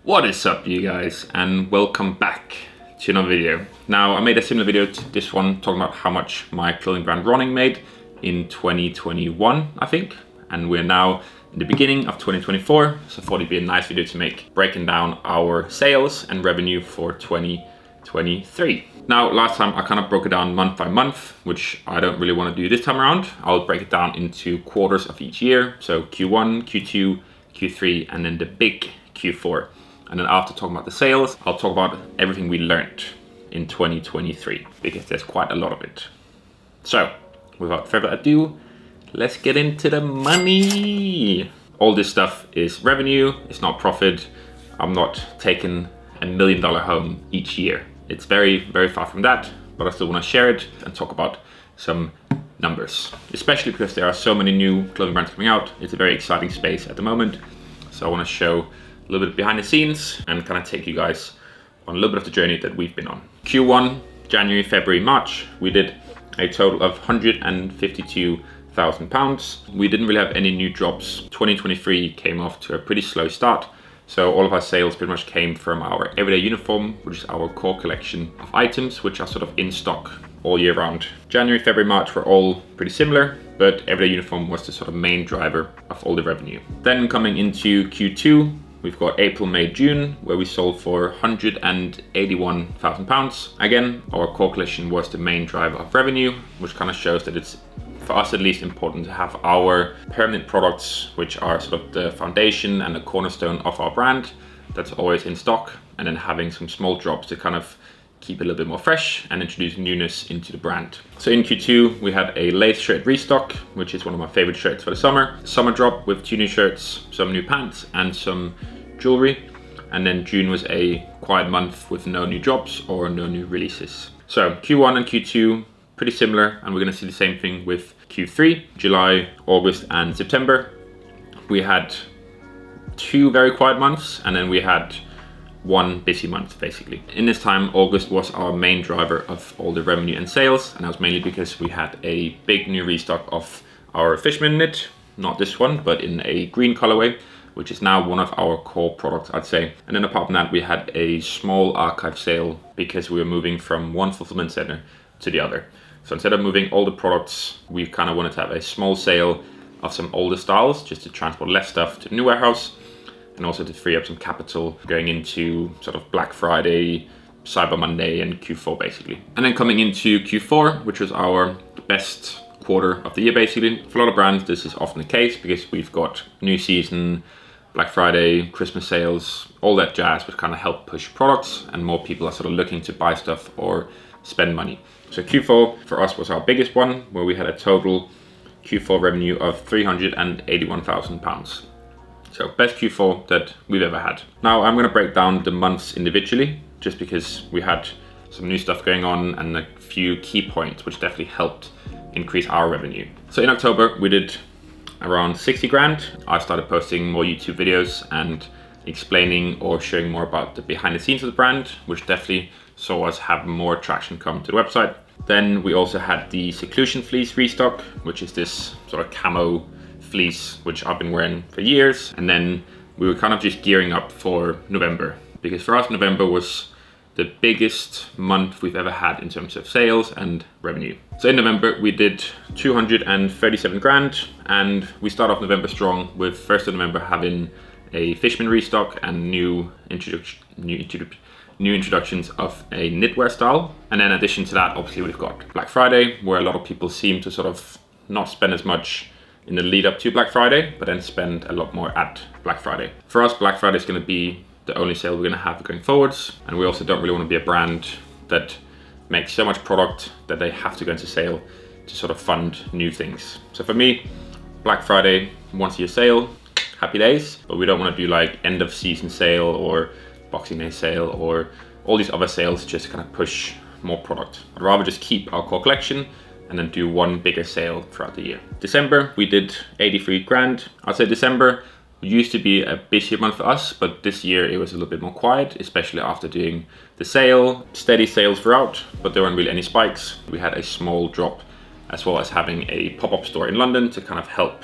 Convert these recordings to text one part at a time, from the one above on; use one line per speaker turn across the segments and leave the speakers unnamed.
What is up, you guys, and welcome back to another video. Now, I made a similar video to this one talking about how much my clothing brand Ronning made in 2021, I think, and we're now in the beginning of 2024, so I thought it'd be a nice video to make, breaking down our sales and revenue for 2023. Now, last time I kind of broke it down month by month, which I don't really want to do this time around. I'll break it down into quarters of each year, so Q1, Q2, Q3, and then the big Q4. And then after talking about the sales, I'll talk about everything we learned in 2023, because there's quite a lot of it. So, without further ado, let's get into the money. All this stuff is revenue, it's not profit. I'm not taking $1 million home each year. It's very, very far from that, but I still want to share it and talk about some numbers, especially because there are so many new clothing brands coming out. It's a very exciting space at the moment. So I want to show a little bit behind the scenes and kind of take you guys on a little bit of the journey that we've been on. Q1, January, February, March, we did a total of £152,000. We didn't really have any new drops. 2023 came off to a pretty slow start. So all of our sales pretty much came from our everyday uniform, which is our core collection of items, which are sort of in stock all year round. January, February, March were all pretty similar, but everyday uniform was the sort of main driver of all the revenue. Then coming into Q2, we've got April, May, June, where we sold for £181,000. Again, our core collection was the main driver of revenue, which kind of shows that it's, for us at least, important to have our permanent products, which are sort of the foundation and the cornerstone of our brand, that's always in stock, and then having some small drops to kind of keep it a little bit more fresh and introduce newness into the brand. So in Q2, we had a lace shirt restock, which is one of my favorite shirts for the summer. Summer drop with 2 new shirts, some new pants, and some jewelry. And then June was a quiet month with no new drops or no new releases. So Q1 and Q2, pretty similar, and we're gonna see the same thing with Q3, July, August, and September. We had 2 very quiet months, and then we had 1 busy month, basically. In this time, August was our main driver of all the revenue and sales, and that was mainly because we had a big new restock of our Fishman knit, not this one, but in a green colorway, which is now one of our core products, I'd say. And then apart from that, we had a small archive sale because we were moving from one fulfillment center to the other. So instead of moving all the products, we kind of wanted to have a small sale of some older styles, just to transport less stuff to the new warehouse, and also to free up some capital going into sort of Black Friday, Cyber Monday, and Q4 basically. And then coming into Q4, which was our best quarter of the year basically. For a lot of brands, this is often the case because we've got new season, Black Friday, Christmas sales, all that jazz, which kind of help push products, and more people are sort of looking to buy stuff or spend money. So Q4 for us was our biggest one, where we had a total Q4 revenue of £381,000. So best Q4 that we've ever had. Now I'm gonna break down the months individually, just because we had some new stuff going on and a few key points which definitely helped increase our revenue. So in October, we did around 60 grand. I started posting more YouTube videos and explaining or showing more about the behind the scenes of the brand, which definitely saw us have more traction come to the website. Then we also had the Seclusion fleece restock, which is this sort of camo fleece, which I've been wearing for years. And then we were kind of just gearing up for November, because for us, November was the biggest month we've ever had in terms of sales and revenue. So in November, we did 237 grand, and we start off November strong with 1st of November having a Fishman restock and new introductions of a knitwear style. And then in addition to that, obviously we've got Black Friday, where a lot of people seem to sort of not spend as much in the lead up to Black Friday, but then spend a lot more at Black Friday. For us, Black Friday is gonna be the only sale we're gonna have going forwards. And we also don't really wanna be a brand that makes so much product that they have to go into sale to sort of fund new things. So for me, Black Friday, once a year sale, happy days, but we don't wanna do like end of season sale or Boxing Day sale or all these other sales just to kind of push more product. I'd rather just keep our core collection and then do one bigger sale throughout the year. December, we did 83 grand. I'd say December used to be a busier month for us, but this year it was a little bit more quiet, especially after doing the sale. Steady sales throughout, but there weren't really any spikes. We had a small drop, as well as having a pop-up store in London to kind of help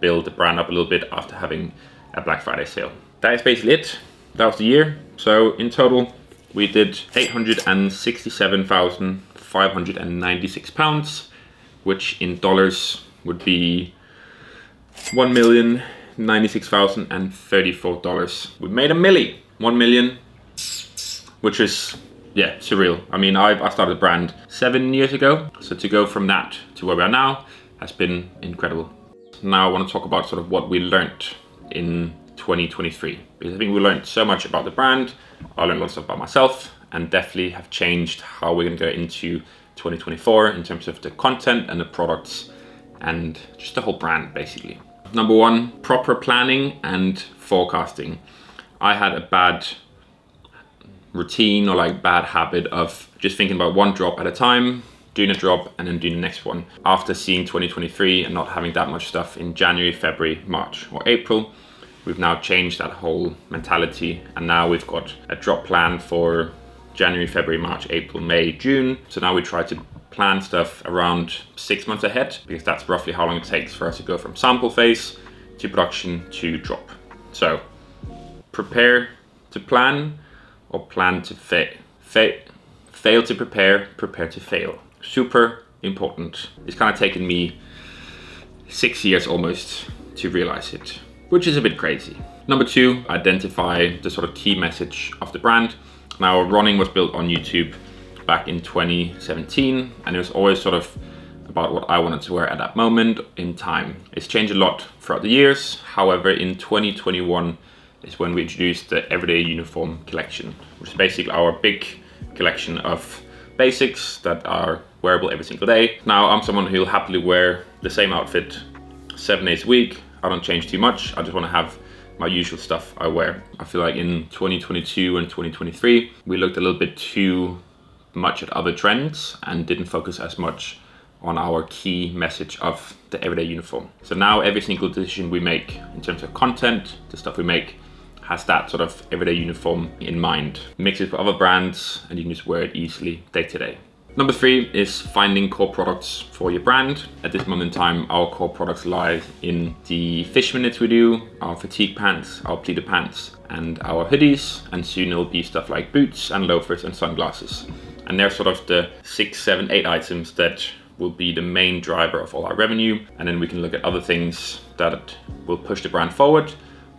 build the brand up a little bit after having a Black Friday sale. That is basically it. that was the year. So in total, we did £867,596, which in dollars would be $1,096,034. We made $1 million, which is, yeah, surreal. I mean, I started the brand 7 years ago. So to go from that to where we are now has been incredible. Now I want to talk about sort of what we learned in 2023, because I think we learned so much about the brand. I learned a lot of stuff about myself, and definitely have changed how we're going to go into 2024 in terms of the content and the products and just the whole brand, basically. Number one, proper planning and forecasting. I had a bad routine or like bad habit of just thinking about one drop at a time, doing a drop and then doing the next one. After seeing 2023 and not having that much stuff in January, February, March or April, we've now changed that whole mentality, and now we've got a drop plan for January, February, March, April, May, June. So now we try to plan stuff around 6 months ahead, because that's roughly how long it takes for us to go from sample phase to production to drop. So prepare to plan, or plan to fail. Fail to prepare, prepare to fail. Super important. It's kind of taken me 6 years almost to realize it, which is a bit crazy. Number two, identify the sort of key message of the brand. Now, running was built on YouTube back in 2017, and it was always sort of about what I wanted to wear at that moment in time. It's changed a lot throughout the years. However, in 2021 is when we introduced the Everyday Uniform collection, which is basically our big collection of basics that are wearable every single day. Now, I'm someone who'll happily wear the same outfit 7 days a week. I don't change too much. I just want to have my usual stuff I wear. I feel like in 2022 and 2023, we looked a little bit too much at other trends and didn't focus as much on our key message of the Everyday Uniform. So now every single decision we make in terms of content, the stuff we make, has that sort of Everyday Uniform in mind. Mix it with other brands and you can just wear it easily day to day. Number three is finding core products for your brand. At this moment in time, our core products lie in the fish minutes we do, our fatigue pants, our pleated pants, and our hoodies. And soon it'll be stuff like boots and loafers and sunglasses. And they're sort of the 6, 7, 8 items that will be the main driver of all our revenue. And then we can look at other things that will push the brand forward,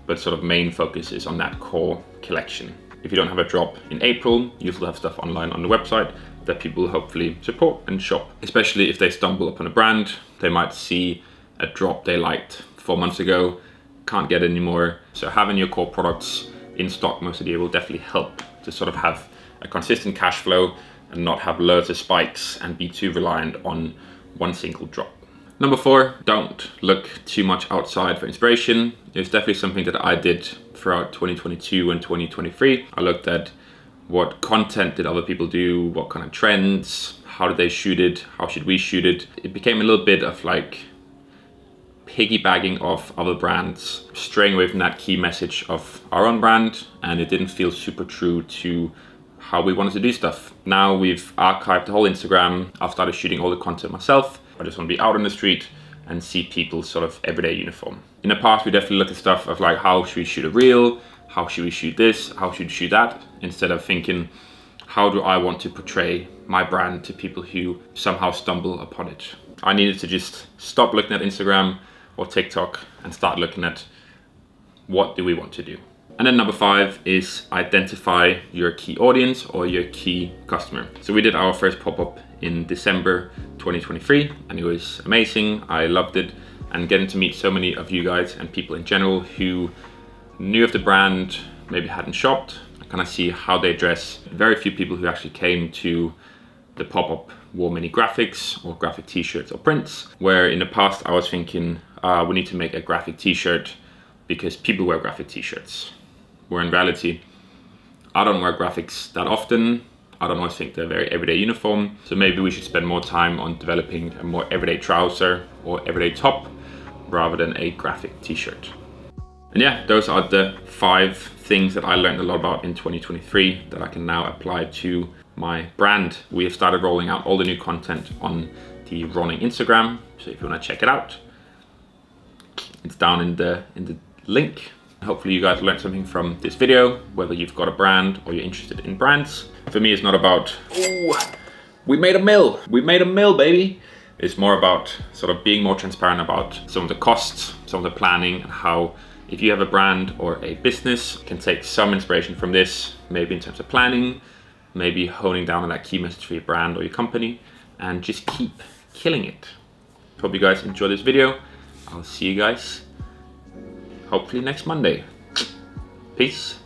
but sort of main focus is on that core collection. If you don't have a drop in April, you still have stuff online on the website that people will hopefully support and shop. Especially if they stumble upon a brand, they might see a drop they liked 4 months ago, can't get it anymore. So having your core products in stock most of the year will definitely help to sort of have a consistent cash flow and not have loads of spikes and be too reliant on one single drop. Number four, don't look too much outside for inspiration. It's definitely something that I did throughout 2022 and 2023. I looked at what content did other people do, what kind of trends, how did they shoot it, how should we shoot it. It became a little bit of like piggybacking off other brands, straying away from that key message of our own brand, and it didn't feel super true to how we wanted to do stuff. Now we've archived the whole Instagram. I've started shooting all the content myself. I just want to be out on the street and see people's sort of everyday uniform. In the past, we definitely looked at stuff of like, how should we shoot a reel? How should we shoot this? How should we shoot that? Instead of thinking, how do I want to portray my brand to people who somehow stumble upon it? I needed to just stop looking at Instagram or TikTok and start looking at what do we want to do. And then number five is identify your key audience or your key customer. So we did our first pop-up in December 2023 and it was amazing. I loved it, and getting to meet so many of you guys and people in general who knew of the brand, maybe hadn't shopped. I kind of see how they dress. Very few people who actually came to the pop-up wore many graphics or graphic t-shirts or prints, where in the past I was thinking we need to make a graphic t-shirt because people wear graphic t-shirts. Where in reality, I don't wear graphics that often. I don't always think they're very everyday uniform. So maybe we should spend more time on developing a more everyday trouser or everyday top rather than a graphic t-shirt. And yeah, those are the 5 things that I learned a lot about in 2023 that I can now apply to my brand. We have started rolling out all the new content on the Ronning Instagram. So if you want to check it out, it's down in the link Hopefully you guys learned something from this video, whether you've got a brand or you're interested in brands. For me, it's not about, oh, we made a mill, baby. It's more about sort of being more transparent about some of the costs, some of the planning, and how if you have a brand or a business, can take some inspiration from this, maybe in terms of planning, maybe honing down on that key message for your brand or your company, and just keep killing it. Hope you guys enjoy this video. I'll see you guys hopefully next Monday. Peace.